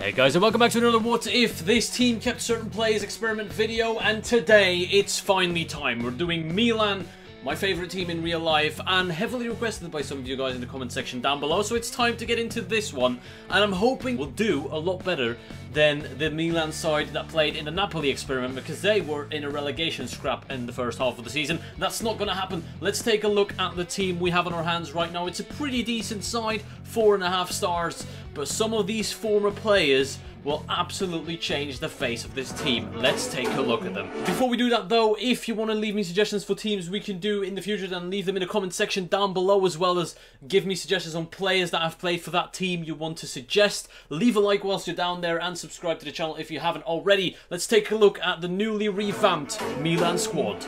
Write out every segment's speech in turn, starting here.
Hey guys, and welcome back to another What If This Team Kept Certain Players experiment video, and today it's finally time. We're doing Milan, my favourite team in real life, and heavily requested by some of you guys in the comment section down below, so it's time to get into this one, and I'm hoping we'll do a lot better than the Milan side that played in the Napoli experiment, because they were in a relegation scrap in the first half of the season. That's not going to happen. Let's take a look at the team we have on our hands right now. It's a pretty decent side, 4.5 stars, but some of these former players will absolutely change the face of this team. Let's take a look at them. Before we do that though, if you want to leave me suggestions for teams we can do in the future, then leave them in the comment section down below, as well as give me suggestions on players that I've played for that team you want to suggest. Leave a like whilst you're down there and subscribe to the channel if you haven't already. Let's take a look at the newly revamped Milan squad.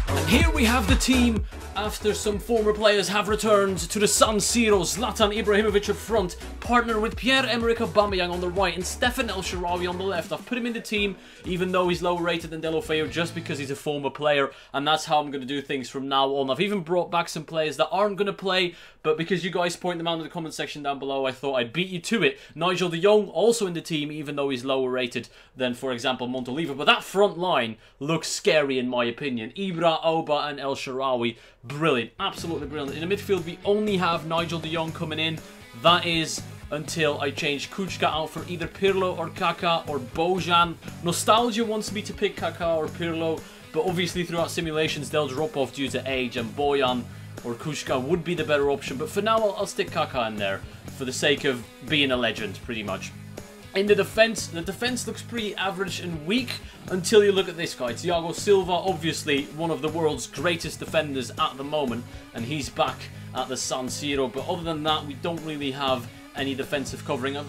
And here we have the team after some former players have returned to the San Siro. Zlatan Ibrahimović up front, partner with Pierre-Emerick Aubameyang on the right and Stefan El Shaarawy on the left. I've put him in the team even though he's lower rated than Deulofeu, just because he's a former player, and that's how I'm going to do things from now on. I've even brought back some players that aren't going to play, but because you guys point them out in the comment section down below, I thought I'd beat you to it. Nigel de Jong also in the team, even though he's lower rated than, for example, Montolivo. But that front line looks scary in my opinion. Ibra, Auba and El Shaarawy, brilliant, absolutely brilliant. In the midfield, we only have Nigel de Jong coming in. That is until I change Kučka out for either Pirlo or Kaká or Bojan. Nostalgia wants me to pick Kaká or Pirlo, but obviously throughout simulations they'll drop off due to age, and Bojan or Kučka would be the better option. But for now, I'll stick Kaká in there for the sake of being a legend, pretty much. In the defence looks pretty average and weak until you look at this guy. Thiago Silva, obviously one of the world's greatest defenders at the moment, and he's back at the San Siro. But other than that, we don't really have any defensive covering. I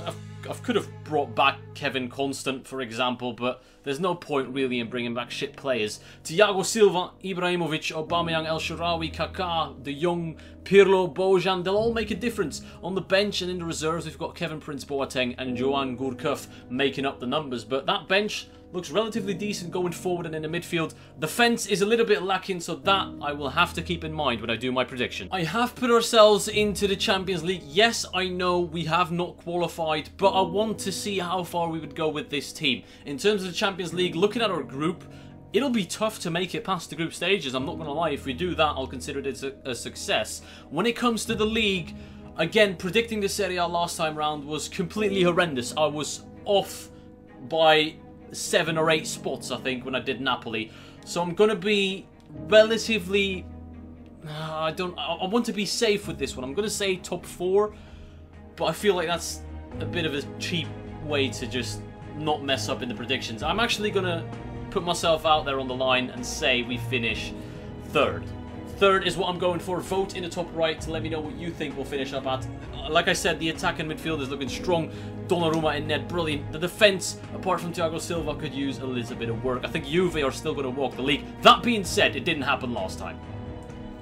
could have brought back Kevin Constant, for example, but there's no point really in bringing back shit players. Thiago Silva, Ibrahimović, Aubameyang, El Shaarawy, Kaká, De Jong, Pirlo, Bojan, they'll all make a difference. On the bench and in the reserves, we've got Kevin Prince Boateng and Johan Gourcuff making up the numbers, but that bench looks relatively decent going forward, and in the midfield, defence is a little bit lacking, so that I will have to keep in mind when I do my prediction. I have put ourselves into the Champions League. Yes, I know we have not qualified, but I want to see how far we would go with this team. In terms of the Champions League, looking at our group, it'll be tough to make it past the group stages. I'm not going to lie. If we do that, I'll consider it a success. When it comes to the league, again, predicting the Serie A last time round was completely horrendous. I was off by 7 or 8 spots, I think, when I did Napoli. So I'm going to be relatively... I want to be safe with this one. I'm going to say top 4, but I feel like that's a bit of a cheap way to just not mess up in the predictions. I'm actually going to put myself out there on the line and say we finish 3rd. 3rd is what I'm going for. Vote in the top right to let me know what you think we'll finish up at. Like I said, the attack and midfield is looking strong. Donnarumma in net, brilliant. The defence, apart from Thiago Silva, could use a little bit of work. I think Juve are still going to walk the league. That being said, it didn't happen last time.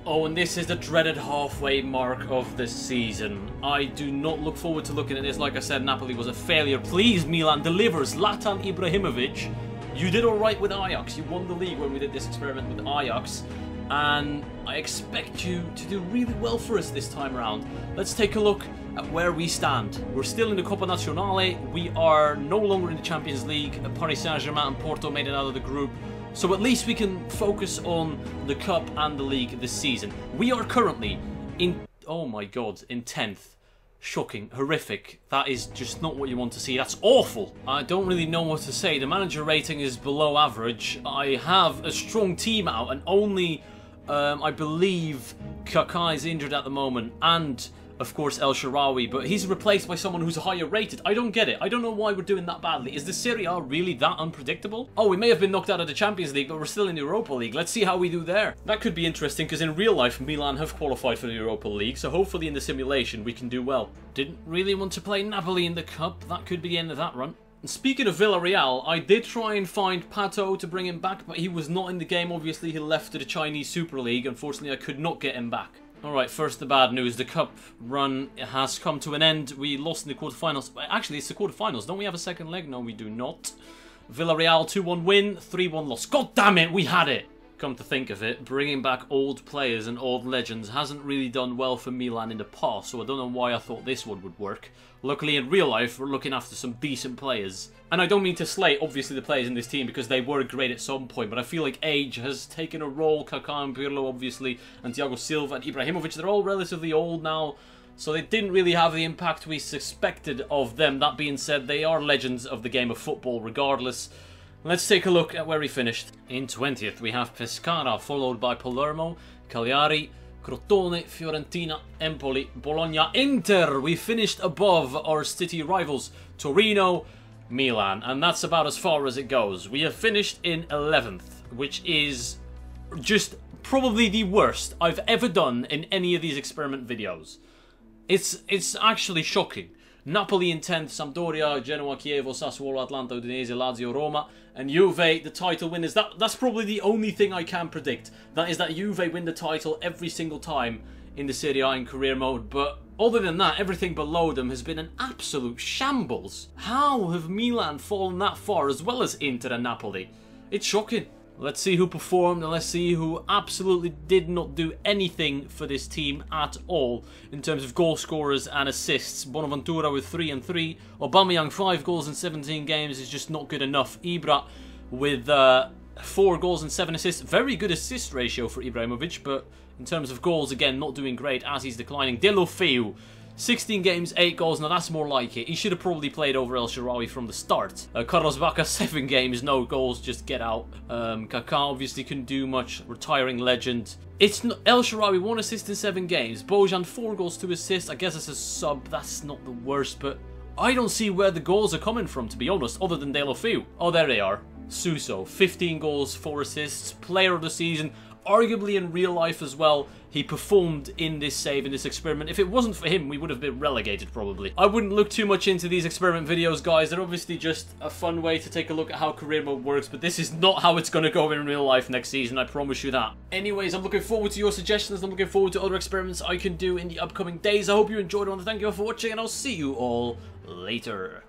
Oh, and this is the dreaded halfway mark of the season. I do not look forward to looking at this. Like I said, Napoli was a failure. Please, Milan, deliver. Zlatan Ibrahimović, you did alright with Ajax. You won the league when we did this experiment with Ajax, and I expect you to do really well for us this time around. Let's take a look at where we stand. We're still in the Coppa Nazionale. We are no longer in the Champions League. Paris Saint-Germain and Porto made it out of the group. So at least we can focus on the Cup and the League this season. We are currently in, oh my god, in 10th. Shocking, horrific. That is just not what you want to see. That's awful. I don't really know what to say. The manager rating is below average. I have a strong team out, and only I believe Kaká is injured at the moment, and of course El Shaarawy, but he's replaced by someone who's higher rated. I don't get it. I don't know why we're doing that badly. Is the Serie A really that unpredictable? Oh, we may have been knocked out of the Champions League, but we're still in the Europa League. Let's see how we do there. That could be interesting, because in real life, Milan have qualified for the Europa League, so hopefully in the simulation we can do well. Didn't really want to play Napoli in the Cup. That could be the end of that run. And speaking of Villarreal, I did try and find Pato to bring him back, but he was not in the game. Obviously, he left to the Chinese Super League. Unfortunately, I could not get him back. Alright, first the bad news. The Cup run has come to an end. We lost in the quarterfinals. Actually, it's the quarterfinals. Don't we have a second leg? No, we do not. Villarreal 2-1 win, 3-1 loss. God damn it, we had it! come to think of it, bringing back old players and old legends hasn't really done well for Milan in the past, so I don't know why I thought this one would work. Luckily, in real life, we're looking after some decent players. And I don't mean to slate, obviously, the players in this team, because they were great at some point, but I feel like age has taken a role. Kaká and Pirlo, obviously, and Thiago Silva and Ibrahimović, they're all relatively old now, so they didn't really have the impact we suspected of them. That being said, they are legends of the game of football regardless. Let's take a look at where he finished. In 20th, we have Pescara, followed by Palermo, Cagliari, Crotone, Fiorentina, Empoli, Bologna, Inter. We finished above our city rivals, Torino, Milan. And that's about as far as it goes. We have finished in 11th, which is just probably the worst I've ever done in any of these experiment videos. It's actually shocking. Napoli in 10th, Sampdoria, Genoa, Chievo, Sassuolo, Atalanta, Udinese, Lazio, Roma, and Juve, the title winners. That's probably the only thing I can predict. That is that Juve win the title every single time in the Serie A in career mode. But other than that, everything below them has been an absolute shambles. How have Milan fallen that far, as well as Inter and Napoli? It's shocking. Let's see who performed, and let's see who absolutely did not do anything for this team at all in terms of goal scorers and assists. Bonaventura with 3 and 3. Aubameyang 5 goals in 17 games is just not good enough. Ibra with 4 goals and 7 assists. Very good assist ratio for Ibrahimović, but in terms of goals, again, not doing great as he's declining. Deulofeu, 16 games, 8 goals. Now that's more like it. He should have probably played over El Shaarawy from the start. Carlos Bacca, 7 games, no goals, just get out. Kaká obviously couldn't do much. Retiring legend. It's not, El Shaarawy 1 assist in 7 games. Bojan 4 goals, 2 assists. I guess it's a sub. That's not the worst, but I don't see where the goals are coming from, to be honest, other than Deulofeu. Oh, there they are. Suso, 15 goals, 4 assists. Player of the season. Arguably in real life as well, he performed in this save, in this experiment. If it wasn't for him, we would have been relegated probably. I wouldn't look too much into these experiment videos, guys. They're obviously just a fun way to take a look at how career mode works, but this is not how it's going to go in real life next season, I promise you that. Anyways, I'm looking forward to your suggestions. I'm looking forward to other experiments I can do in the upcoming days. I hope you enjoyed. I want to thank you all for watching, and I'll see you all later.